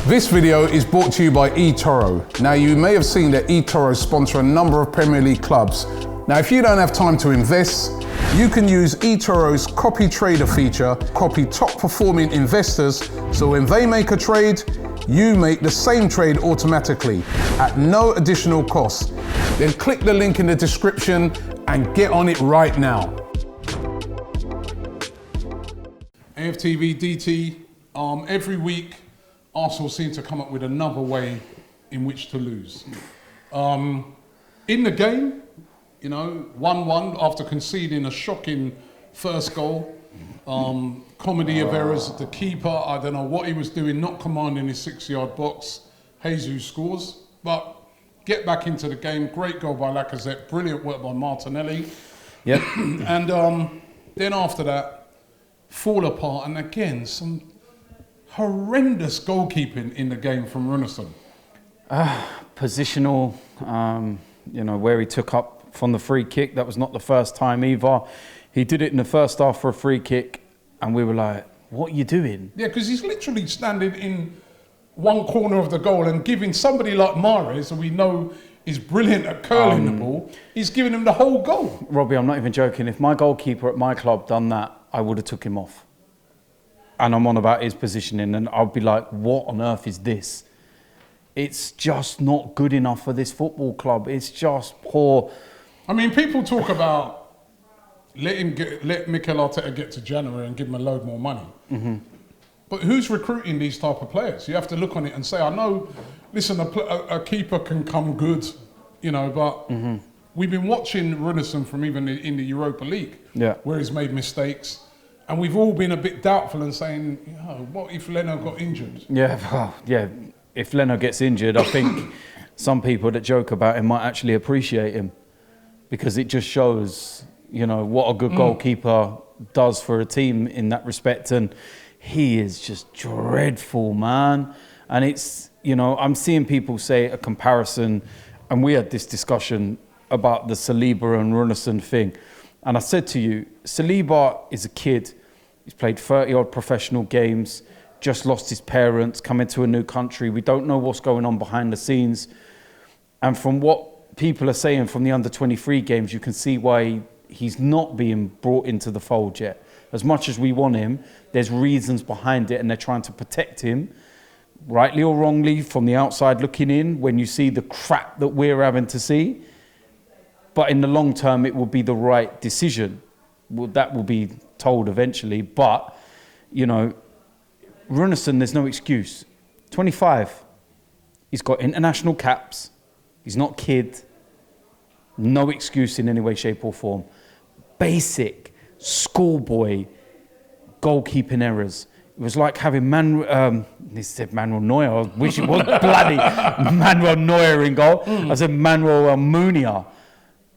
This video is brought to you by eToro. Now, you may have seen that eToro sponsor a number of Premier League clubs. Now, if you don't have time to invest, you can use eToro's CopyTrader feature, copy top performing investors, so when they make a trade, you make the same trade automatically at no additional cost. Then click the link in the description and get on it right now. AFTV DT, every week Arsenal seem to come up with another way in which to lose. In the game, 1-1 after conceding a shocking first goal. Comedy of errors. The keeper, I don't know what he was doing, not commanding his 6-yard box. Jesus scores, but get back into the game. Great goal by Lacazette. Brilliant work by Martinelli. Yep. And then after that, fall apart. And again, some horrendous goalkeeping in the game from Runarsson. Positional, where he took up from the free kick. That was not the first time either. He did it in the first half for a free kick, and we were like, what are you doing? Yeah, because he's literally standing in one corner of the goal and giving somebody like Mahrez, who we know is brilliant at curling the ball, he's giving him the whole goal. Robbie, I'm not even joking. If my goalkeeper at my club done that, I would have took him off. And I'm on about his positioning, and I'll be like, what on earth is this? It's just not good enough for this football club. It's just poor. I mean, people talk about let Mikel Arteta get to January and give him a load more money. Mm-hmm. But who's recruiting these type of players? You have to look on it and say, I know, listen, a keeper can come good, but we've been watching Runarsson from even in the Europa League, where he's made mistakes. And we've all been a bit doubtful and saying, what if Leno got injured? Yeah. If Leno gets injured, I think some people that joke about him might actually appreciate him, because it just shows, what a good goalkeeper does for a team in that respect. And he is just dreadful, man. And it's, I'm seeing people say a comparison, and we had this discussion about the Saliba and Runarsson thing. And I said to you, Saliba is a kid. He's played 30-odd professional games, just lost his parents, come into a new country. We don't know what's going on behind the scenes. And from what people are saying from the under-23 games, you can see why he's not being brought into the fold yet. As much as we want him, there's reasons behind it, and they're trying to protect him, rightly or wrongly, from the outside looking in, when you see the crap that we're having to see. But in the long term, it will be the right decision. Well, that will be told eventually. But, Runarsson, there's no excuse. 25. He's got international caps. He's not a kid. No excuse in any way, shape or form. Basic schoolboy goalkeeping errors. It was like having he said Manuel Neuer. I wish it was bloody Manuel Neuer in goal. I said Manuel Almunia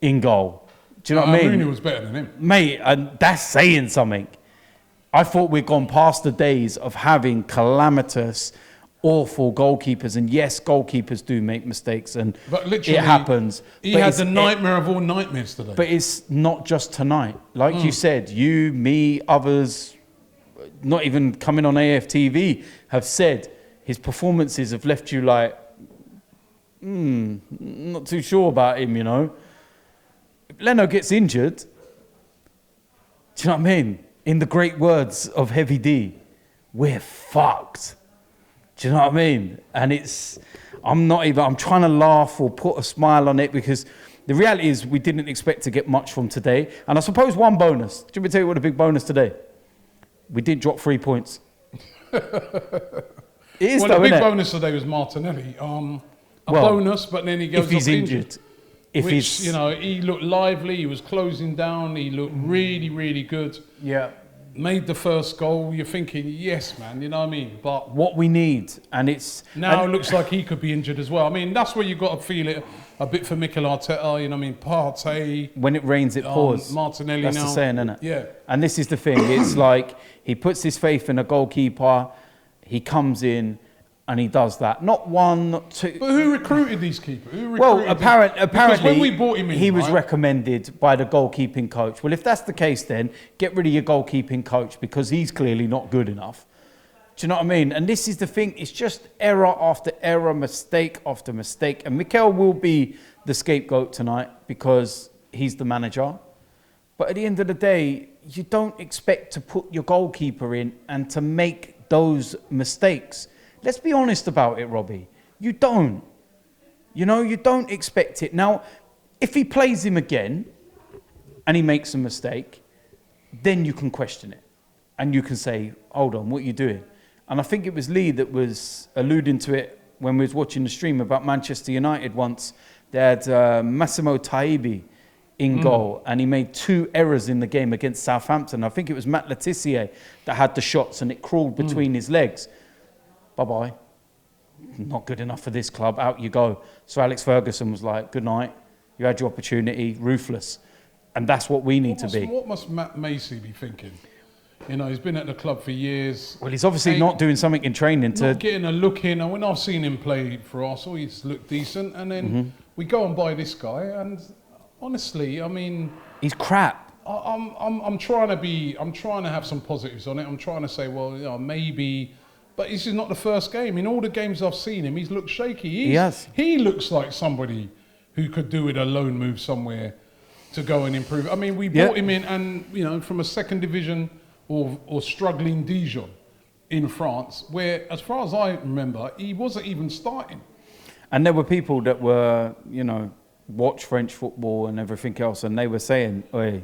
in goal. Do you know what I mean? Almunia was better than him. Mate, and that's saying something. I thought we'd gone past the days of having calamitous, awful goalkeepers. And yes, goalkeepers do make mistakes, and it happens. He had the nightmare of all nightmares today. But it's not just tonight. Like you said, you, me, others, not even coming on AFTV, have said his performances have left you like, not too sure about him, If Leno gets injured, do you know what I mean? In the great words of Heavy D, we're fucked. Do you know what I mean? And I'm trying to laugh or put a smile on it, because the reality is we didn't expect to get much from today. And I suppose one bonus. Do you want me to tell you what the big bonus today? We did drop 3 points. The big bonus today was Martinelli. Bonus, but then he goes if he's injured. He looked lively, he was closing down, he looked really, really good. Yeah. Made the first goal, you're thinking, yes, man, you know what I mean? But what we need, and it's... Now it looks like he could be injured as well. I mean, that's where you've got to feel it a bit for Mikel Arteta, Partey... When it rains, it pours. Martinelli that's now. That's the saying, isn't it? Yeah. And this is the thing, it's like he puts his faith in a goalkeeper, he comes in, and he does that. Not one, not two. But who recruited these keepers? Apparently when we bought him in, he was recommended by the goalkeeping coach. Well, if that's the case, then get rid of your goalkeeping coach, because he's clearly not good enough. Do you know what I mean? And this is the thing. It's just error after error, mistake after mistake. And Mikel will be the scapegoat tonight because he's the manager. But at the end of the day, you don't expect to put your goalkeeper in and to make those mistakes. Let's be honest about it, Robbie. You don't. You know, you don't expect it. Now, if he plays him again and he makes a mistake, then you can question it. And you can say, hold on, what are you doing? And I think it was Lee that was alluding to it when we was watching the stream about Manchester United once. They had Massimo Taibi in goal, and he made 2 errors in the game against Southampton. I think it was Matt Letitia that had the shots and it crawled between his legs. Bye-bye. Not good enough for this club. Out you go. So Alex Ferguson was like, good night. You had your opportunity. Ruthless. And that's what we need to be. What must Matt Macy be thinking? You know, he's been at the club for years. Well, he's obviously not doing something in training to... Not getting a look in. And when I've seen him play for Arsenal, he's looked decent. And then we go and buy this guy. And honestly, I mean... He's crap. I'm trying to have some positives on it. I'm trying to say, well, you know, maybe... But this is not the first game. In all the games I've seen him, he's looked shaky. He has. He looks like somebody who could do with a loan move somewhere to go and improve. I mean, we brought him in and, you know, from a second division or struggling Dijon in France, where, as far as I remember, he wasn't even starting. And there were people that were, you know, watch French football and everything else, and they were saying, "Oi,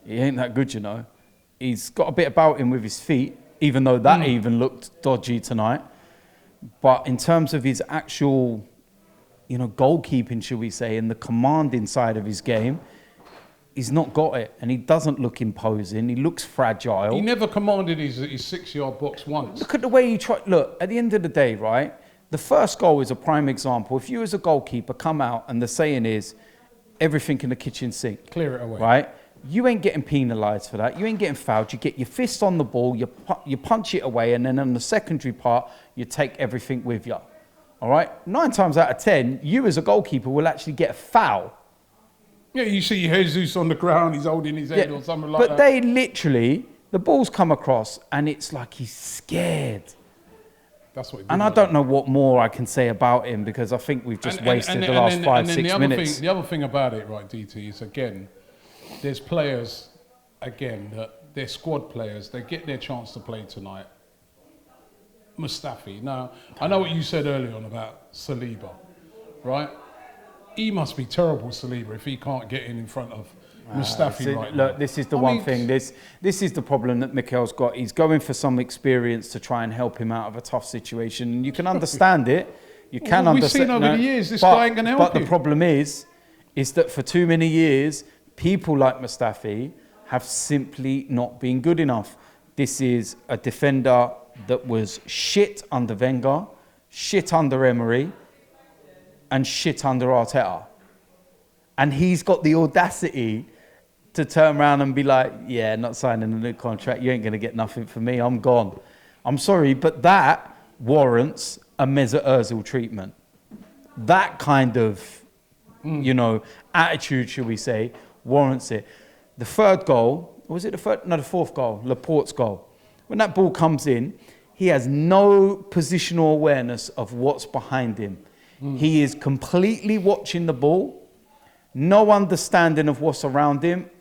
he ain't that good, you know. He's got a bit about him with his feet, even though that even looked dodgy tonight. But in terms of his actual, you know, goalkeeping, should we say, and the commanding side of his game, he's not got it, and he doesn't look imposing. He looks fragile. He never commanded his 6-yard box once. Look at the way he tried. Look, at the end of the day, right, the first goal is a prime example. If you as a goalkeeper come out and the saying is, everything in the kitchen sink. Clear it away. Right? You ain't getting penalised for that. You ain't getting fouled. You get your fist on the ball, you punch it away, and then on the secondary part, you take everything with you. All right? 9 times out of 10, you as a goalkeeper will actually get a foul. Yeah, you see Jesus on the ground, he's holding his head or something like that. But they literally, the ball's come across, and it's like he's scared. That's what he did. And I don't know what more I can say about him, because I think we've just wasted the last 5-6 minutes. The other thing about it, right, DT, is again, there's players, again, that they're squad players. They get their chance to play tonight. Mustafi. Now, I know what you said earlier on about Saliba, right? He must be terrible, Saliba, if he can't get in front of Mustafi right now. Look, this is the one thing. This is the problem that Mikel's got. He's going for some experience to try and help him out of a tough situation. And you can understand it. You can understand. We've seen over the years, this guy ain't going to help But the problem is that for too many years, people like Mustafi have simply not been good enough. This is a defender that was shit under Wenger, shit under Emery, and shit under Arteta. And he's got the audacity to turn around and be like, yeah, not signing a new contract. You ain't going to get nothing from me. I'm gone. I'm sorry, but that warrants a Mesut Ozil treatment. That kind of, you know, attitude, shall we say, warrants it. The third goal, was it the third? No, the fourth goal, Laporte's goal. When that ball comes in, he has no positional awareness of what's behind him. He is completely watching the ball, no understanding of what's around him.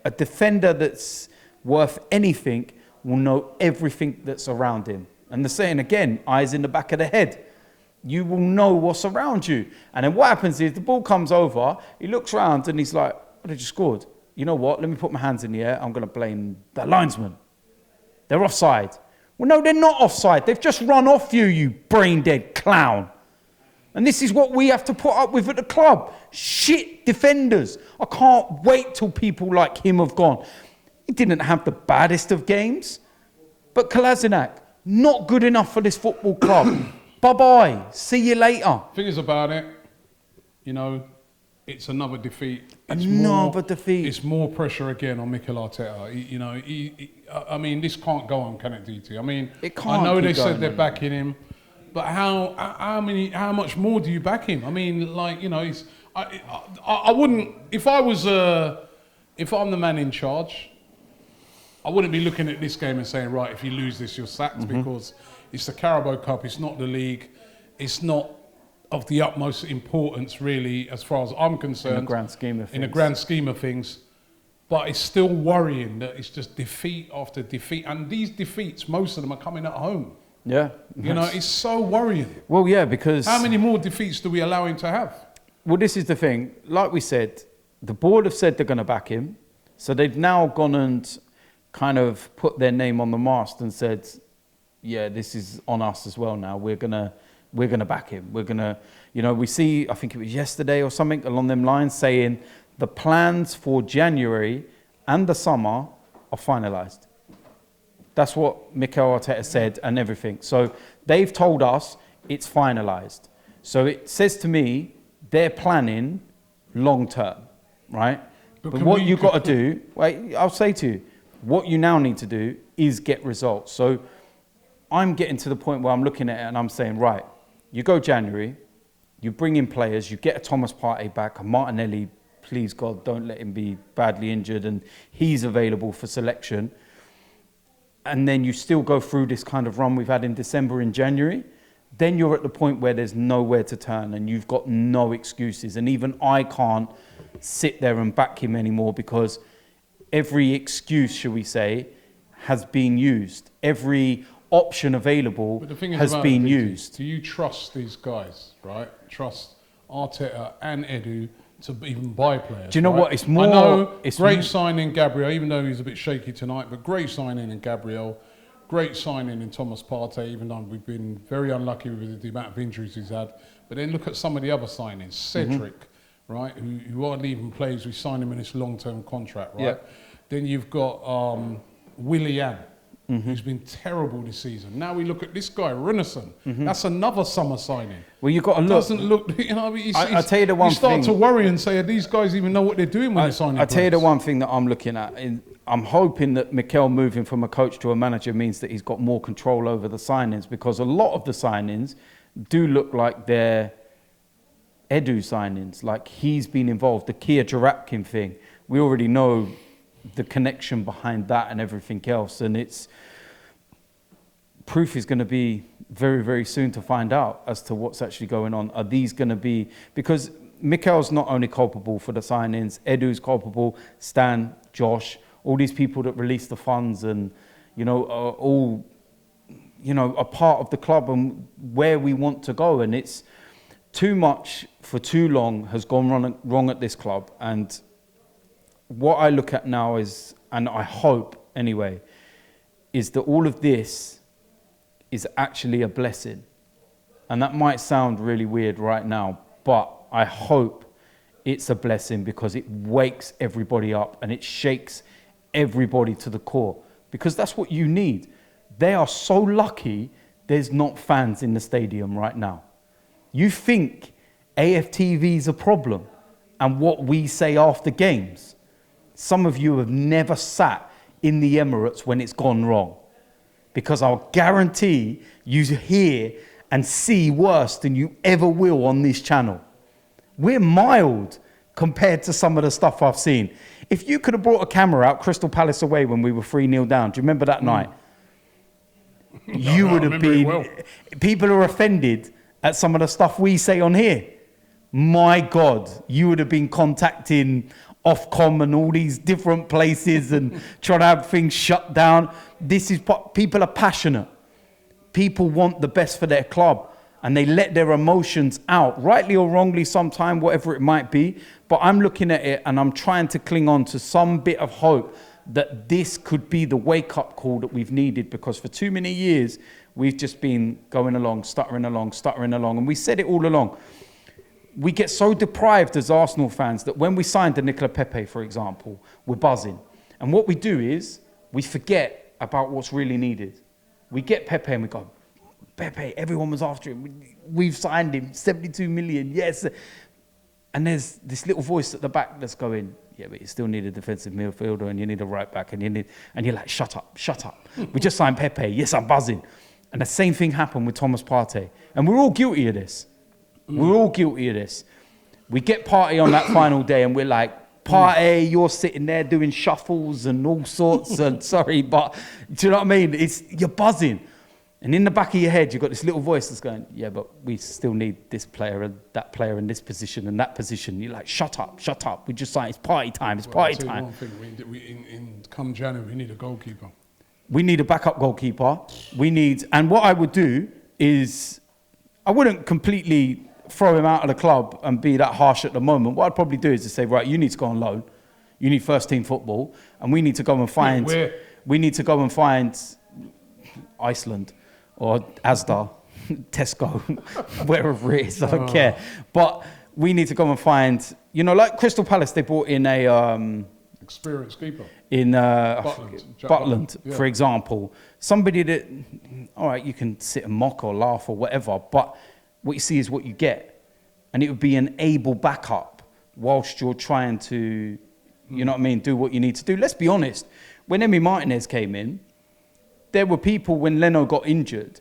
A defender that's worth anything will know everything that's around him. And the saying again, eyes in the back of the head. You will know what's around you. And then what happens is the ball comes over, he looks around and he's like, oh, they just scored. You know what? Let me put my hands in the air. I'm going to blame the linesman. They're offside. Well, no, they're not offside. They've just run off you, you brain-dead clown. And this is what we have to put up with at the club. Shit defenders. I can't wait till people like him have gone. He didn't have the baddest of games. But Kolasinac, not good enough for this football club. Bye-bye. See you later. Thing is about it, you know, it's another defeat. Defeat. It's more pressure again on Mikel Arteta. I mean, this can't go on, can it, DT? I mean, it can't. I know they said they're backing him, but how much more do you back him? I mean, like, you know, I wouldn't, if I'm the man in charge, I wouldn't be looking at this game and saying, right, if you lose this, you're sacked, because it's the Carabao Cup, it's not the league, it's not of the utmost importance, really, as far as I'm concerned. In the grand scheme of things. In the grand scheme of things. But it's still worrying that it's just defeat after defeat. And these defeats, most of them are coming at home. Yeah. You know, it's so worrying. Well, yeah, because... How many more defeats do we allow him to have? Well, this is the thing. Like we said, the board have said they're going to back him. So they've now gone and kind of put their name on the mast and said, yeah, this is on us as well now. We're going to back him. We're going to, you know, we see, I think it was yesterday or something along them lines, saying the plans for January and the summer are finalised. That's what Mikel Arteta said and everything. So they've told us it's finalised. So it says to me, they're planning long term, right? But what you've got to do, wait, I'll say to you, what you now need to do is get results. So I'm getting to the point where I'm looking at it and I'm saying, right, you go January, you bring in players, you get a Thomas Partey back, a Martinelli, please God, don't let him be badly injured, and he's available for selection. And then you still go through this kind of run we've had in December and January, then you're at the point where there's nowhere to turn and you've got no excuses. And even I can't sit there and back him anymore, because every excuse, shall we say, has been used. Every option available has been used. Do you trust these guys, right? Trust Arteta and Edu to even buy players? Do you know what? It's more... I know, great signing Gabriel, even though he's a bit shaky tonight, but great signing in Gabriel, great signing in Thomas Partey, even though we've been very unlucky with the amount of injuries he's had. But then look at some of the other signings. Cedric, right, who hardly even plays. We signed him in this long-term contract, right? Yep. Then you've got Willian, who's been terrible this season. Now we look at this guy, Renison. That's another summer signing. Well, you've got to look. Doesn't look, you know, I'll tell you the one thing. You start to worry and say, these guys even know what they're doing when they're signing I'll tell you the players? one thing that I'm looking at. I'm hoping that Mikel moving from a coach to a manager means that he's got more control over the signings, because a lot of the signings do look like they're Edu signings, like he's been involved. The Kia Jarapkin thing, we already know the connection behind that and everything else, and it's proof is going to be very, very soon to find out as to what's actually going on. Are these going to be, because Mikel's not only culpable for the signings, Edu's culpable, Stan, Josh, all these people that release the funds and, you know, are all, you know, a part of the club and where we want to go. And it's too much for too long has gone wrong at this club. And what I look at now is, and I hope anyway, is that all of this is actually a blessing. And that might sound really weird right now, but I hope it's a blessing, because it wakes everybody up and it shakes everybody to the core, because that's what you need. They are so lucky there's not fans in the stadium right now. You think AFTV is a problem and what we say after games. Some of you have never sat in the Emirates when it's gone wrong, because I'll guarantee you hear and see worse than you ever will on this channel. We're mild compared to some of the stuff I've seen. If you could have brought a camera out, Crystal Palace away when we were 3-0 down, do you remember that night? You would have been... Well. People are offended at some of the stuff we say on here. My God, you would have been contacting Ofcom and all these different places and trying to have things shut down. This is... People are passionate. People want the best for their club, and they let their emotions out, rightly or wrongly sometime, whatever it might be. But I'm looking at it and I'm trying to cling on to some bit of hope that this could be the wake-up call that we've needed, because for too many years, we've just been going along, stuttering along. And we said it all along. We get so deprived as Arsenal fans that when we signed the Nicola Pepe, for example, we're buzzing. And what we do is we forget about what's really needed. We get Pepe and we go, Pepe, everyone was after him. We've signed him, 72 million, yes. And there's this little voice at the back that's going, yeah, but you still need a defensive midfielder and you need a right back and you're like, shut up. We just signed Pepe. Yes, I'm buzzing. And the same thing happened with Thomas Partey. And we're all guilty of this. We're all guilty of this. We get Partey on that final day and we're like, party, you're sitting there doing shuffles and all sorts, and sorry, but do you know what I mean? You're buzzing. And in the back of your head, you've got this little voice that's going, yeah, but we still need this player and that player in this position and that position. You're like, shut up. We just like, it's party time, it's party time. One thing, come January, we need a goalkeeper. We need a backup goalkeeper. And what I would do is, I wouldn't completely throw him out of the club and be that harsh at the moment. What I'd probably do is to say, right, you need to go on loan. You need first team football, and we need to go and find. Iceland or Asda, Tesco, wherever it is, I don't care. But we need to go and find, like Crystal Palace, they brought in a experienced keeper in Butland, for example, somebody that, all right, you can sit and mock or laugh or whatever, but what you see is what you get, and it would be an able backup whilst you're trying to, you know what I mean, do what you need to do. Let's be honest, when Emi Martinez came in, there were people when Leno got injured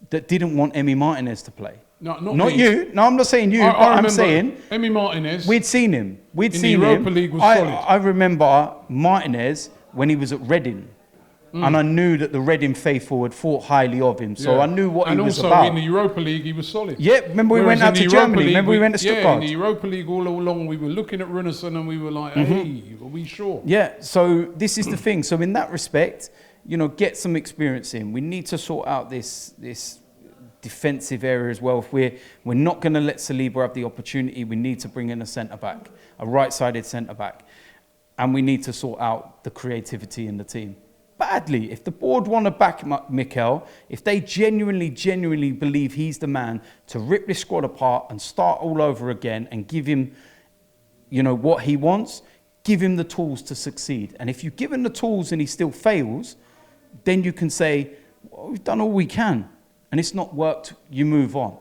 that didn't want Emi Martinez to play. No, not you. No, I'm not saying you, but I'm saying Emi Martinez. We'd seen him. In the Europa League was solid. I remember Martinez when he was at Reading. And I knew that the Reading faithful had thought highly of him. So I knew what he was about. And also in the Europa League, he was solid. Yeah, remember we went out to Germany. Remember we went to Stuttgart. Yeah, in the Europa League all along, we were looking at Runarsson and we were like, hey, are we sure? Yeah, so this is the thing. So in that respect, get some experience in. We need to sort out this defensive area as well. If we're not going to let Saliba have the opportunity, we need to bring in a centre-back, a right-sided centre-back. And we need to sort out the creativity in the team. Badly. If the board want to back Mikel, if they genuinely believe he's the man to rip this squad apart and start all over again and give him, what he wants, give him the tools to succeed. And if you give him the tools and he still fails, then you can say, well, we've done all we can and it's not worked, you move on.